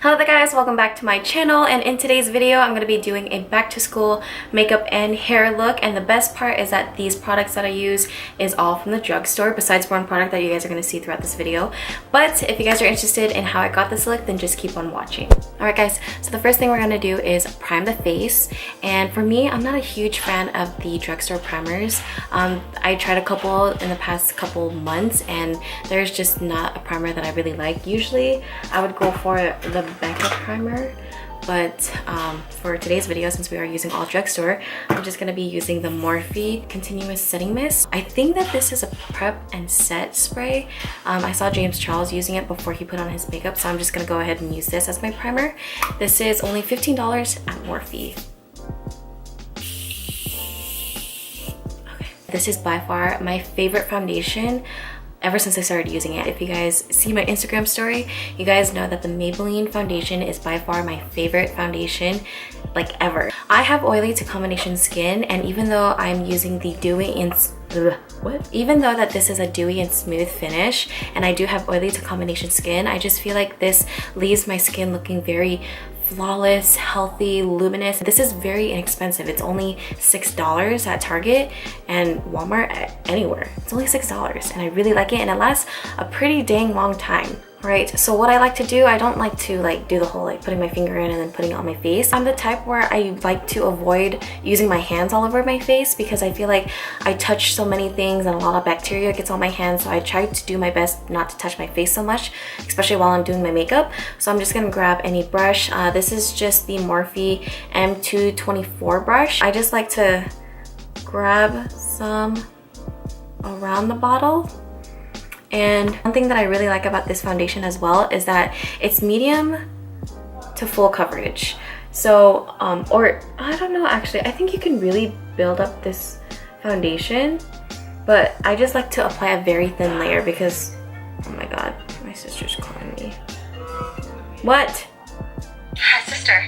Hello there guys, welcome back to my channel, and in today's video I'm going to be doing a back to school makeup and hair look. And the best part is that these products that I use is all from the drugstore, besides one product that you guys are going to see throughout this video. But if you guys are interested in how I got this look, then just keep on watching. Alright guys, so the first thing we're going to do is prime the face. And for me, I'm not a huge fan of the drugstore primers. I tried a couple in the past couple months and there's just not a primer that I really like. Usually I would go for the Becca primer, but for today's video, since we are using all drugstore, I'm just going to be using the Morphe Continuous Setting Mist. I think that this is a prep and set spray. I saw James Charles using it before he put on his makeup, so I'm just going to go ahead and use this as my primer. This is only $15 at Morphe. Okay. This is by far my favorite foundation ever since I started using it. If you guys see my Instagram story, you guys know that the Maybelline foundation is by far my favorite foundation like ever. I have oily to combination skin, and even though I'm using the dewy and even though that this is a dewy and smooth finish and I do have oily to combination skin, I just feel like this leaves my skin looking very flawless, healthy, luminous. This is very inexpensive. It's only $6 at Target and Walmart, anywhere. It's only $6 and I really like it, and it lasts a pretty dang long time. Right, so what I like to do, I don't like to do the whole putting my finger in and then putting it on my face. I'm the type where I like to avoid using my hands all over my face because I feel like I touch so many things and a lot of bacteria gets on my hands, so I try to do my best not to touch my face so much, especially while I'm doing my makeup. So I'm just gonna grab any brush. This is just the Morphe M224 brush. I just like to grab some around the bottle. And one thing that I really like about this foundation as well is that it's medium to full coverage. So, or I don't know actually, I think you can really build up this foundation, but I just like to apply a very thin layer because, oh my god, my sister's calling me. What? Hi, sister.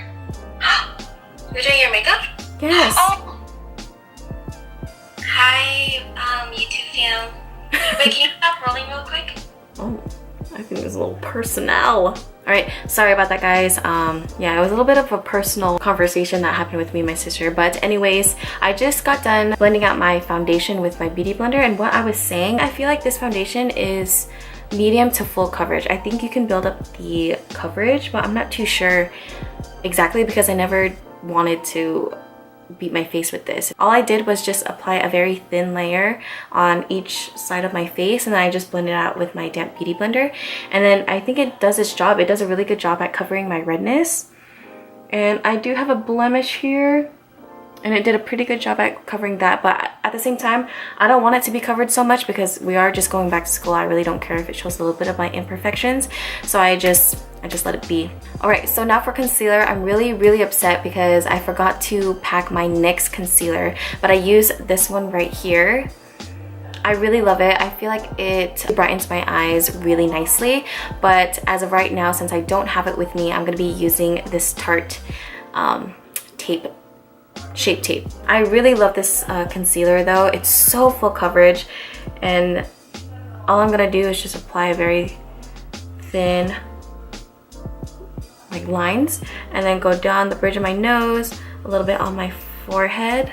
You're doing your makeup? Yes. Oh. Hi, YouTube fam. Wait, can you stop rolling real quick? Oh, I think there's a little personnel. Alright, sorry about that guys. Yeah, it was a little bit of a personal conversation that happened with me and my sister. But anyways, I just got done blending out my foundation with my beauty blender, and what I was saying, I feel like this foundation is medium to full coverage. I think you can build up the coverage, but I'm not too sure exactly because I never wanted to beat my face with this. All I did was just apply a very thin layer on each side of my face, and then I just blended it out with my damp beauty blender, and then I think it does its job. It does a really good job at covering my redness, and I do have a blemish here and it did a pretty good job at covering that, but at the same time I don't want it to be covered so much because we are just going back to school. I really don't care if it shows a little bit of my imperfections, so I just let it be. Alright, so now for concealer, I'm really upset because I forgot to pack my NYX concealer, but I use this one right here. I really love it. I feel like it brightens my eyes really nicely, but as of right now, since I don't have it with me, I'm going to be using this Tarte Shape Tape. I really love this concealer though. It's so full coverage, and all I'm going to do is just apply a very thin lines, and then go down the bridge of my nose, a little bit on my forehead,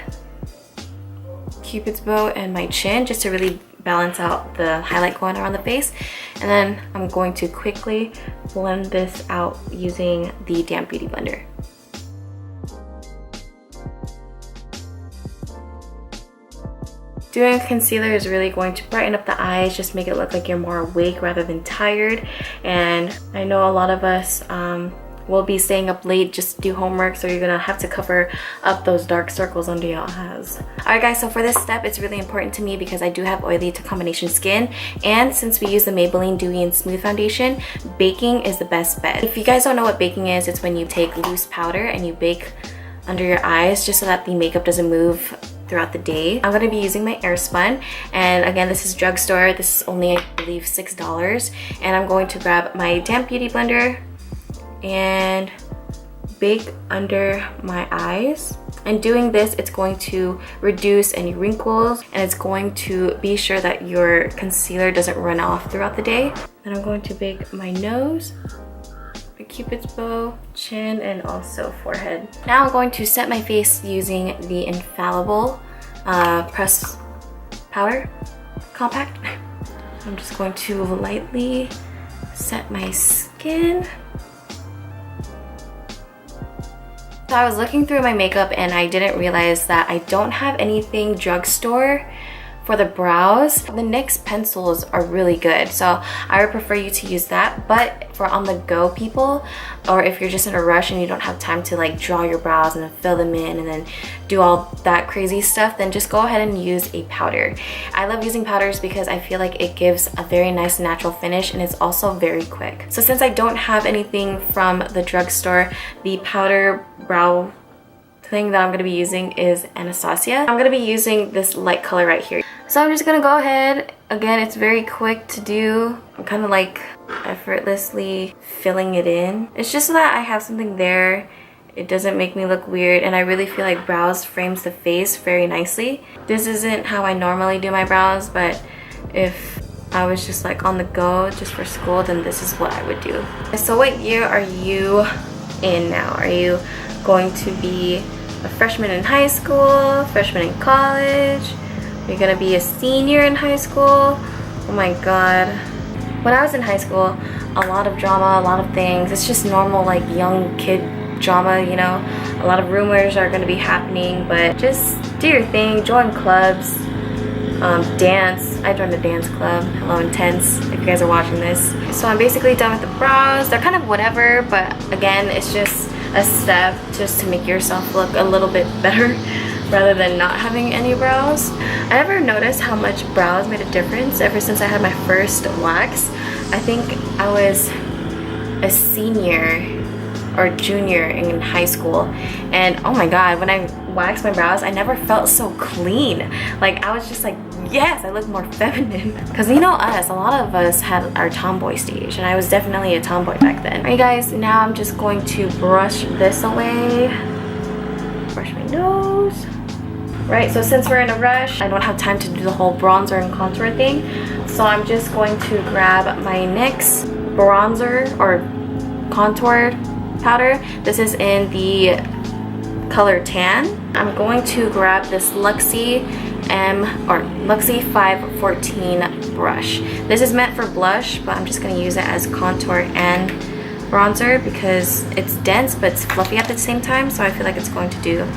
Cupid's bow, and my chin, just to really balance out the highlight going around the face. And then I'm going to quickly blend this out using the damp beauty blender. Doing concealer is really going to brighten up the eyes, just make it look like you're more awake rather than tired. And I know a lot of us will be staying up late just to do homework, so you're gonna have to cover up those dark circles under your eyes. Alright guys, so for this step, it's really important to me because I do have oily to combination skin, and since we use the Maybelline Dewy and Smooth foundation, baking is the best bet. If you guys don't know what baking is, it's when you take loose powder and you bake under your eyes just so that the makeup doesn't move throughout the day. I'm going to be using my Airspun, and again, this is drugstore. This is only, I believe, $6, and I'm going to grab my damp beauty blender and bake under my eyes. And doing this, it's going to reduce any wrinkles, and it's going to be sure that your concealer doesn't run off throughout the day. Then I'm going to bake my nose, cupid's bow, chin, and also forehead. Now I'm going to set my face using the Infallible press powder compact. I'm just going to lightly set my skin. So I was looking through my makeup and I didn't realize that I don't have anything drugstore for the brows. The NYX pencils are really good, so I would prefer you to use that. But for on the go people, or if you're just in a rush and you don't have time to like draw your brows and then fill them in and then do all that crazy stuff, then just go ahead and use a powder. I love using powders because I feel like it gives a very nice natural finish and it's also very quick. So since I don't have anything from the drugstore, the powder brow thing that I'm going to be using is Anastasia. I'm going to be using this light color right here. So I'm just going to go ahead. Again, it's very quick to do. I'm kind of like effortlessly filling it in. It's just so that I have something there. It doesn't make me look weird, and I really feel like brows frames the face very nicely. This isn't how I normally do my brows, but if I was just like on the go just for school, then this is what I would do. So what year are you in now? Are you going to be a freshman in high school, freshman in college? You're gonna be a senior in high school? Oh my god. When I was in high school, a lot of drama, a lot of things. It's just normal like young kid drama, you know? A lot of rumors are gonna be happening, but just do your thing, join clubs, dance. I joined a dance club. Hello Intense, if you guys are watching this. So I'm basically done with the brows. They're kind of whatever, but again, it's just a step just to make yourself look a little bit better rather than not having any brows. I never noticed how much brows made a difference ever since I had my first wax. I think I was a senior or junior in high school, and oh my god, when I waxed my brows, I never felt so clean. Like I was just like, yes, I look more feminine. Because you know us, a lot of us had our tomboy stage, and I was definitely a tomboy back then. Alright guys, now I'm just going to brush this away. Brush my nose. Right, so since we're in a rush, I don't have time to do the whole bronzer and contour thing. So I'm just going to grab my NYX bronzer or contour powder. This is in the color tan. I'm going to grab this Luxie 514 brush. This is meant for blush, but I'm just going to use it as contour and bronzer because it's dense but it's fluffy at the same time, so I feel like it's going to do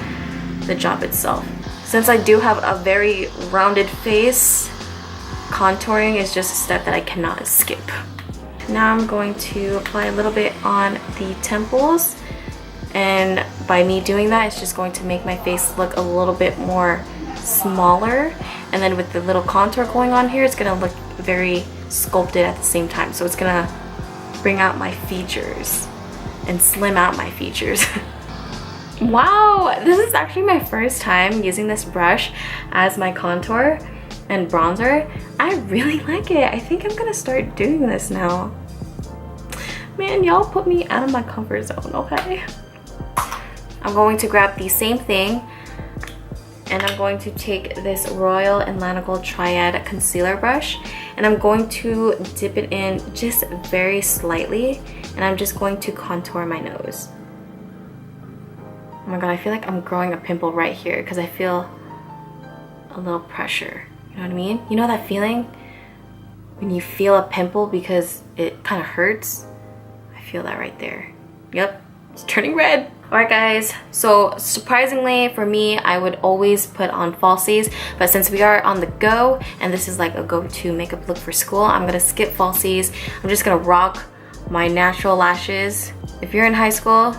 the job itself. Since I do have a very rounded face, contouring is just a step that I cannot skip. Now I'm going to apply a little bit on the temples, and by me doing that, it's just going to make my face look a little bit more smaller, and then with the little contour going on here, it's gonna look very sculpted at the same time. So it's gonna bring out my features and slim out my features. Wow, this is actually my first time using this brush as my contour and bronzer. I really like it. I think I'm gonna start doing this now. Man, y'all put me out of my comfort zone, okay? I'm going to grab the same thing, and I'm going to take this Royal and Langnickel Triad concealer brush, and I'm going to dip it in just very slightly, and I'm just going to contour my nose. Oh my god, I feel like I'm growing a pimple right here because I feel a little pressure. You know what I mean? You know that feeling when you feel a pimple because it kind of hurts? I feel that right there. Yep, it's turning red. Alright guys, so surprisingly for me, I would always put on falsies, but since we are on the go and this is like a go-to makeup look for school, I'm gonna skip falsies. I'm just gonna rock my natural lashes. If you're in high school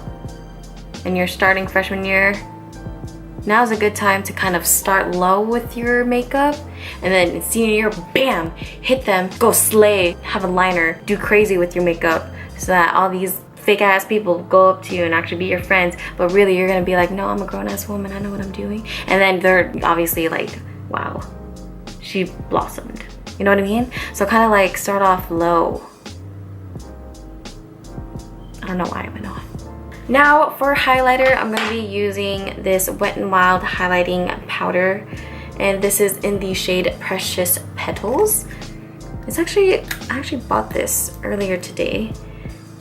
and you're starting freshman year, now's a good time to kind of start low with your makeup, and then in senior year, bam, hit them, go slay, have a liner, do crazy with your makeup so that all these fake ass people go up to you and actually be your friends, but really you're gonna be like, no, I'm a grown ass woman, I know what I'm doing. And then they're obviously like, wow, she blossomed. You know what I mean? So kind of like start off low. I don't know why I went off. Now for highlighter, I'm going to be using this Wet n Wild highlighting powder, and this is in the shade Precious Petals. It's actually, I actually bought this earlier today,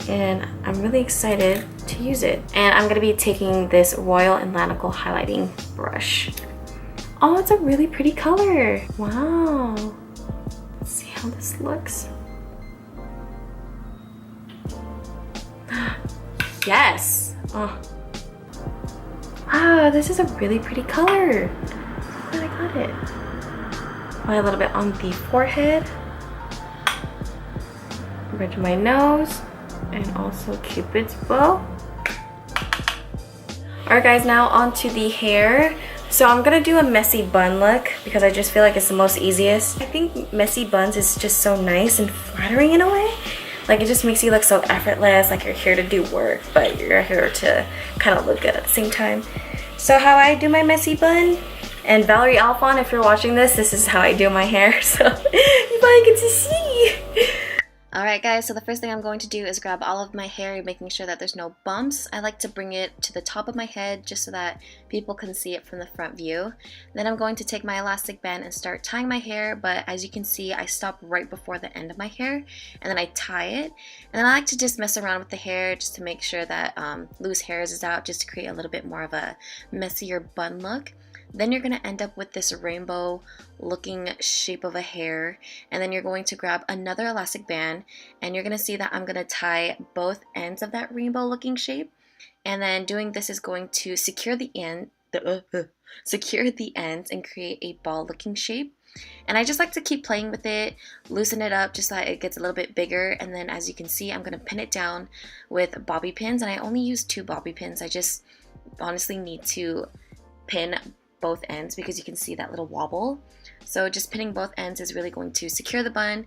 and I'm really excited to use it. And I'm gonna be taking this Royal and Langnickel highlighting brush. Oh, it's a really pretty color. Wow. Let's see how this looks. Yes. Oh. Wow, this is a really pretty color. Oh, I got it. Apply a little bit on the forehead, bridge my nose, and also Cupid's bow. Alright guys, now onto the hair. So I'm gonna do a messy bun look because I just feel like it's the most easiest. I think messy buns is just so nice and flattering in a way. Like it just makes you look so effortless, like you're here to do work, but you're here to kind of look good at the same time. So how I do my messy bun, and Valerie Alphon, if you're watching this, this is how I do my hair, so you probably get to see. Alright guys, so the first thing I'm going to do is grab all of my hair, making sure that there's no bumps. I like to bring it to the top of my head just so that people can see it from the front view. Then I'm going to take my elastic band and start tying my hair, but as you can see, I stop right before the end of my hair, and then I tie it. And then I like to just mess around with the hair just to make sure that loose hairs is out, just to create a little bit more of a messier bun look. Then you're going to end up with this rainbow looking shape of a hair, and then you're going to grab another elastic band, and you're going to see that I'm going to tie both ends of that rainbow looking shape, and then doing this is going to secure the ends and create a ball looking shape. And I just like to keep playing with it, loosen it up just so that it gets a little bit bigger, and then as you can see, I'm going to pin it down with bobby pins, and I only use 2 bobby pins. I just honestly need to pin both ends because you can see that little wobble. So just pinning both ends is really going to secure the bun,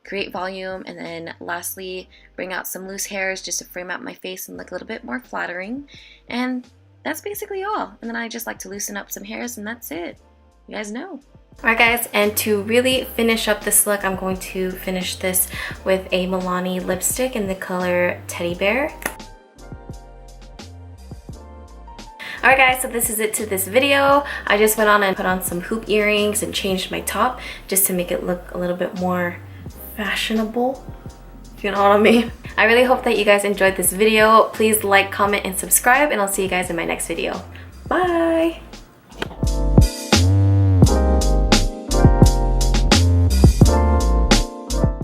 create volume, and then lastly bring out some loose hairs just to frame out my face and look a little bit more flattering. And that's basically all. And then I just like to loosen up some hairs, and that's it. You guys know. Alright guys, and to really finish up this look, I'm going to finish this with a Milani lipstick in the color Teddy Bear. Alright guys, so this is it to this video. I just went on and put on some hoop earrings and changed my top just to make it look a little bit more fashionable, if you know what I mean. I really hope that you guys enjoyed this video. Please like, comment, and subscribe, and I'll see you guys in my next video. Bye!